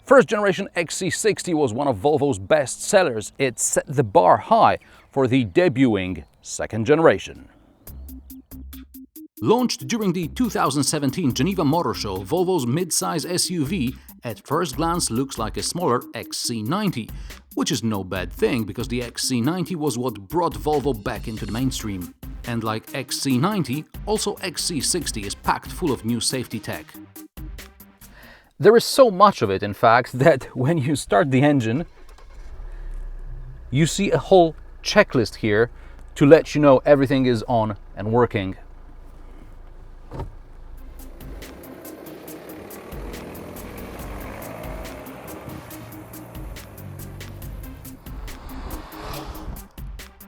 First generation XC60 was one of Volvo's best sellers. It set the bar high for the debuting second generation. Launched during the 2017 Geneva Motor Show, Volvo's mid-size SUV at first glance looks like a smaller XC90, which is no bad thing because the XC90 was what brought Volvo back into the mainstream. And like XC90, also XC60 is packed full of new safety tech. There is so much of it, in fact, that when you start the engine, you see a whole checklist here to let you know everything is on and working.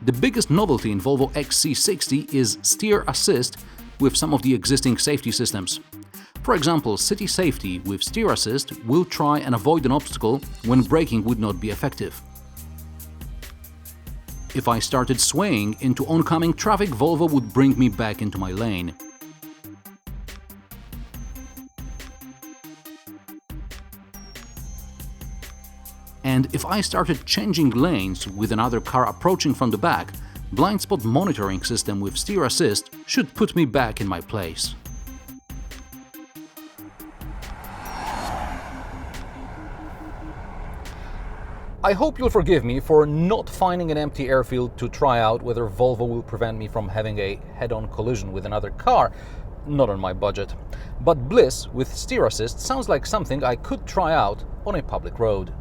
The biggest novelty in Volvo XC60 is steer assist with some of the existing safety systems. For example, city safety with steer assist will try and avoid an obstacle when braking would not be effective. If I started swaying into oncoming traffic, Volvo would bring me back into my lane. And if I started changing lanes with another car approaching from the back, blind spot monitoring system with steer assist should put me back in my place. I hope you'll forgive me for not finding an empty airfield to try out whether Volvo will prevent me from having a head-on collision with another car. Not on my budget. But Bliss with steer assist sounds like something I could try out on a public road.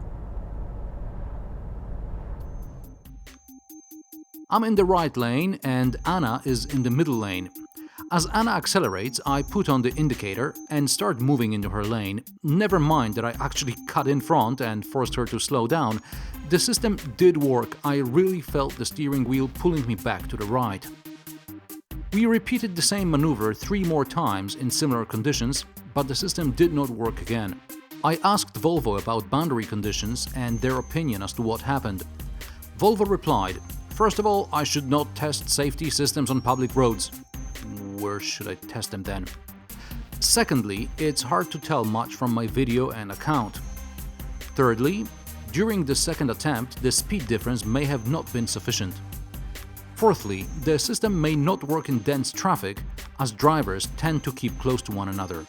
I'm in the right lane and Anna is in the middle lane. As Anna accelerates, I put on the indicator and start moving into her lane. Never mind that I actually cut in front and forced her to slow down. The system did work. I really felt the steering wheel pulling me back to the right. We repeated the same maneuver 3 more times in similar conditions, but the system did not work again. I asked Volvo about boundary conditions and their opinion as to what happened. Volvo replied, "First of all, I should not test safety systems on public roads." Where should I test them then? Secondly, it's hard to tell much from my video and account. Thirdly, during the second attempt, the speed difference may have not been sufficient. Fourthly, the system may not work in dense traffic, as drivers tend to keep close to one another.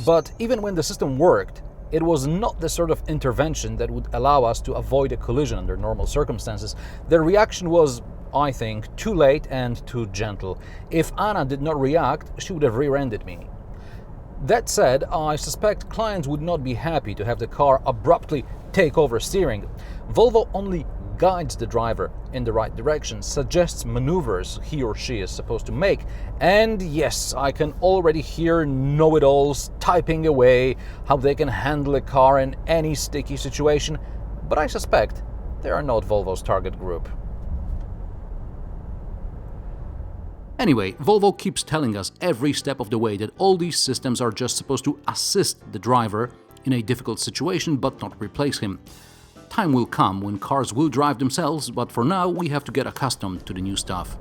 But even when the system worked, it was not the sort of intervention that would allow us to avoid a collision under normal circumstances. The reaction was, I think, too late and too gentle. If Anna did not react, she would have rear-ended me. That said, I suspect clients would not be happy to have the car abruptly take over steering. Volvo only guides the driver in the right direction, suggests maneuvers he or she is supposed to make. And yes, I can already hear know-it-alls typing away how they can handle a car in any sticky situation, but I suspect they are not Volvo's target group. Anyway, Volvo keeps telling us every step of the way that all these systems are just supposed to assist the driver in a difficult situation but not replace him. Time will come when cars will drive themselves, but for now we have to get accustomed to the new stuff.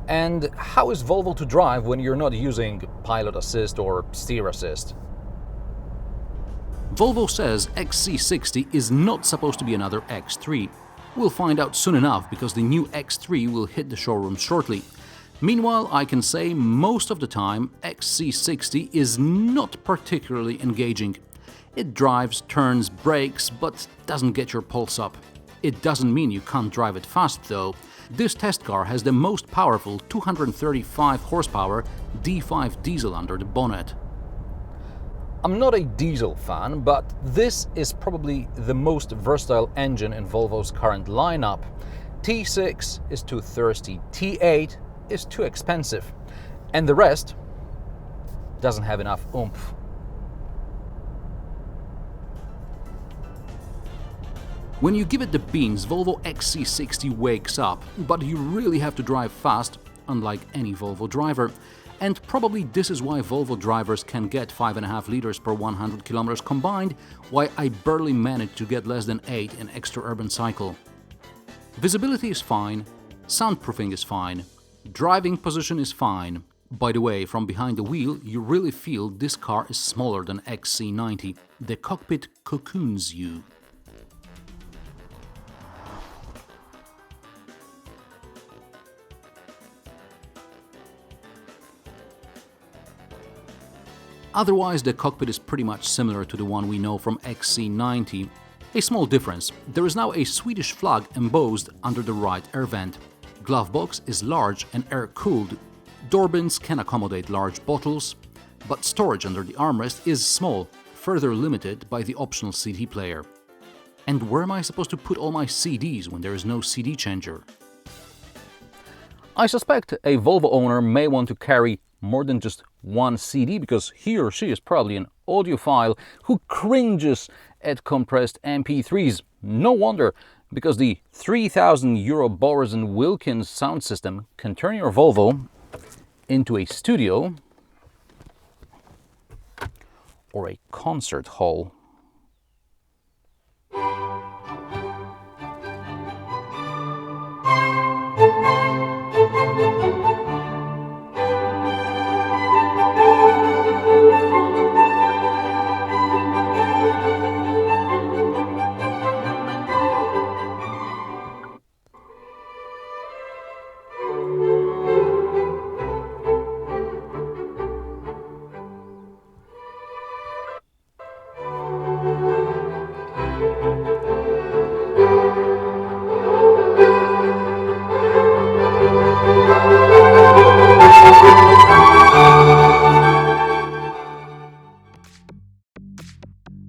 And how is Volvo to drive when you're not using pilot assist or steer assist? Volvo says XC60 is not supposed to be another X3. We'll find out soon enough because the new X3 will hit the showroom shortly. Meanwhile, I can say most of the time XC60 is not particularly engaging. It drives, turns, brakes, but doesn't get your pulse up. It doesn't mean you can't drive it fast though. This test car has the most powerful 235 horsepower D5 diesel under the bonnet. I'm not a diesel fan, but this is probably the most versatile engine in Volvo's current lineup. T6 is too thirsty, T8 is too expensive, and the rest doesn't have enough oomph. When you give it the beans, Volvo XC60 wakes up, but you really have to drive fast, unlike any Volvo driver. And probably this is why Volvo drivers can get 5.5 liters per 100 kilometers combined, why I barely managed to get less than 8 in extra-urban cycle. Visibility is fine, soundproofing is fine, driving position is fine, By the way, from behind the wheel, you really feel this car is smaller than XC90. The cockpit cocoons you. Otherwise, the cockpit is pretty much similar to the one we know from XC90. A small difference: there is now a Swedish flag embossed under the right air vent. Glove box is large and air-cooled. Door bins can accommodate large bottles, but storage under the armrest is small, further limited by the optional CD player. And where am I supposed to put all my CDs when there is no CD changer? I suspect a Volvo owner may want to carry more than just one CD, because he or she is probably an audiophile who cringes at compressed MP3s. No wonder, because the €3,000 Bowers & Wilkins sound system can turn your Volvo into a studio or a concert hall.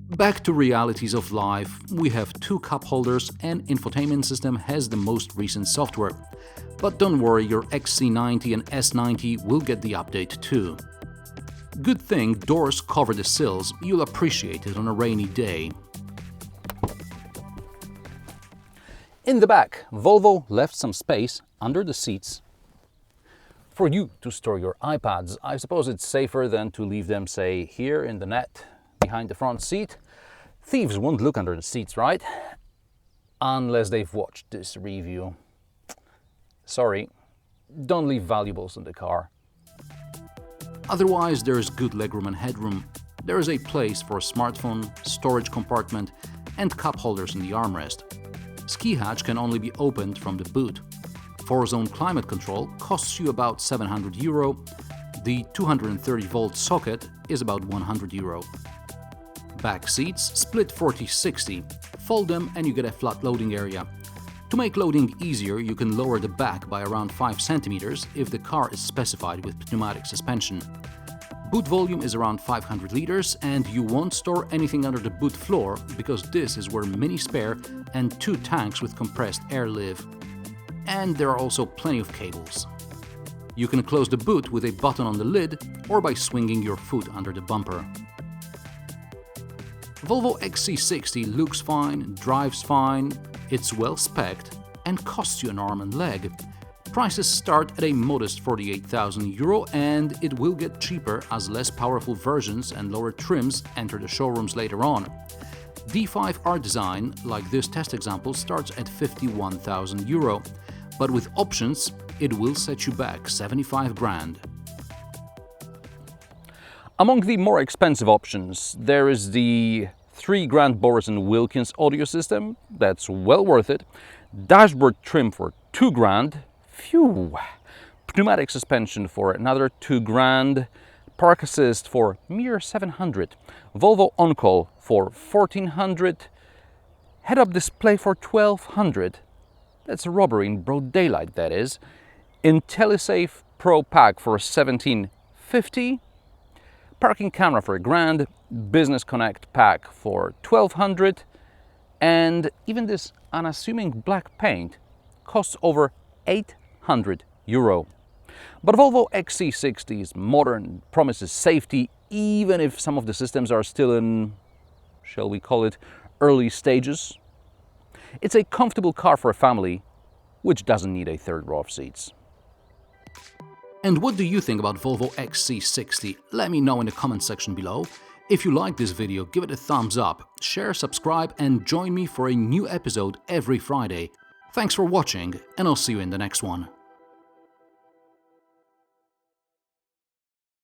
Back to realities of life. We have 2 cup holders and infotainment system has the most recent software. But don't worry, your XC90 and S90 will get the update too. Good thing doors cover the sills, you'll appreciate it on a rainy day. In the back, Volvo left some space under the seats for you to store your iPads. I suppose it's safer than to leave them, say, here in the net behind the front seat. Thieves won't look under the seats, right? Unless they've watched this review. Sorry, don't leave valuables in the car. Otherwise, there is good legroom and headroom. There is a place for a smartphone, storage compartment, and cup holders in the armrest. Ski hatch can only be opened from the boot. 4-zone climate control costs you about €700. The 230-volt socket is about €100. Back seats split 40-60. Fold them and you get a flat loading area. To make loading easier, you can lower the back by around 5 cm if the car is specified with pneumatic suspension. Boot volume is around 500 liters and you won't store anything under the boot floor because this is where mini spare and 2 tanks with compressed air live. And there are also plenty of cables. You can close the boot with a button on the lid or by swinging your foot under the bumper. Volvo XC60 looks fine, drives fine, it's well spec'd and costs you an arm and leg. Prices start at a modest €48,000 and it will get cheaper as less powerful versions and lower trims enter the showrooms later on. D5R design, like this test example, starts at €51,000, but with options it will set you back 75 grand. Among the more expensive options, there is the £3,000 Bowers & Wilkins audio system. That's well worth it. Dashboard trim for £2,000. Phew! Pneumatic suspension for another £2,000. Park assist for mere £700. Volvo On-Call for £1,400. Head-up display for £1,200. That's a robbery in broad daylight, that is. IntelliSafe Pro Pack for £1,750. Parking camera for £1,000, Business Connect pack for £1,200, and even this unassuming black paint costs over €800. But Volvo XC60 is modern, promises safety, even if some of the systems are still in, shall we call it, early stages. It's a comfortable car for a family, which doesn't need a third row of seats. And what do you think about Volvo XC60? Let me know in the comment section below. If you like this video, give it a thumbs up, share, subscribe and join me for a new episode every Friday. Thanks for watching and I'll see you in the next one.